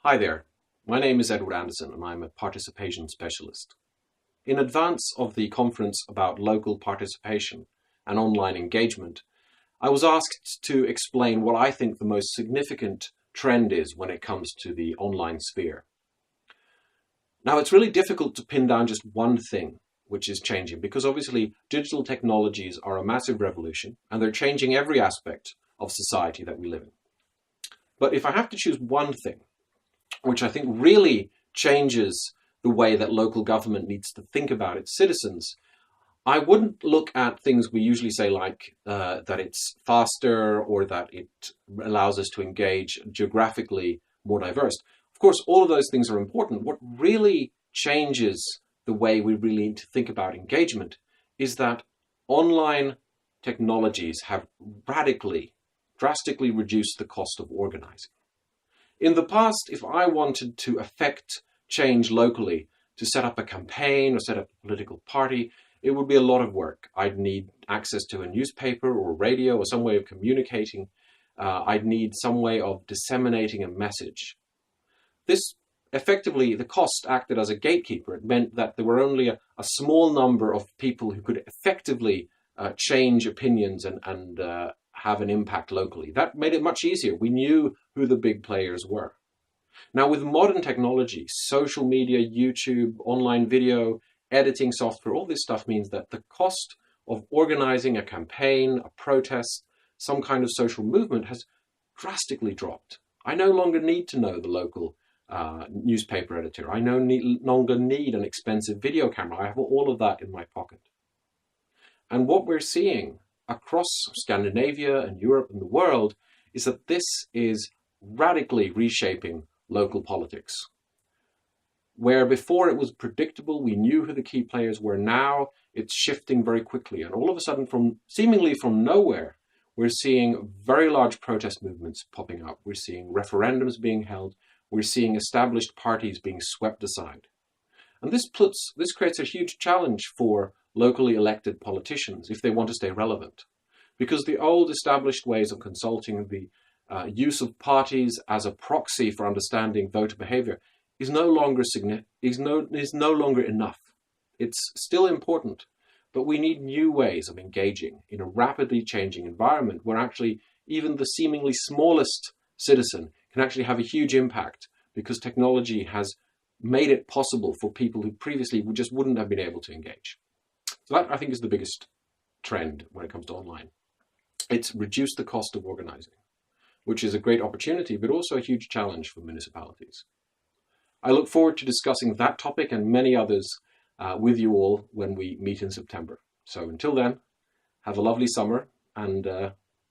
Hi there, my name is Edward Andersson and I'm a participation specialist. In advance of the conference about local participation and online engagement, I was asked to explain what I think the most significant trend is when it comes to the online sphere. Now, it's really difficult to pin down just one thing which is changing, because obviously digital technologies are a massive revolution and they're changing every aspect of society that we live in. But if I have to choose one thing, which I think really changes the way that local government needs to think about its citizens, I wouldn't look at things we usually say like that it's faster or that it allows us to engage geographically more diverse. Of course, all of those things are important. What really changes the way we really need to think about engagement is that online technologies have drastically reduced the cost of organizing. In the past, if I wanted to affect change locally, to set up a campaign or set up a political party, it would be a lot of work. I'd need access to a newspaper or radio or some way of communicating. I'd need some way of disseminating a message. This effectively, the cost acted as a gatekeeper. It meant that there were only a small number of people who could effectively change opinions and have an impact locally. That made it much easier. We knew who the big players were. Now, with modern technology, social media, YouTube, online video, editing software, all this stuff means that the cost of organizing a campaign, a protest, some kind of social movement has drastically dropped. I no longer need to know the local newspaper editor. I no longer need an expensive video camera. I have all of that in my pocket. And what we're seeing across Scandinavia and Europe and the world is that this is radically reshaping local politics. Where before it was predictable, we knew who the key players were, now it's shifting very quickly. And all of a sudden, seemingly from nowhere, we're seeing very large protest movements popping up. We're seeing referendums being held. We're seeing established parties being swept aside. And this creates a huge challenge for locally elected politicians if they want to stay relevant. Because the old established ways of consulting, the use of parties as a proxy for understanding voter behavior is no longer enough. It's still important, but we need new ways of engaging in a rapidly changing environment where actually even the seemingly smallest citizen can actually have a huge impact, because technology has made it possible for people who previously just wouldn't have been able to engage. So that, I think, is the biggest trend when it comes to online. It's reduced the cost of organizing, which is a great opportunity, but also a huge challenge for municipalities. I look forward to discussing that topic and many others with you all when we meet in September. So until then, have a lovely summer and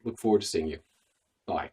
look forward to seeing you. Bye.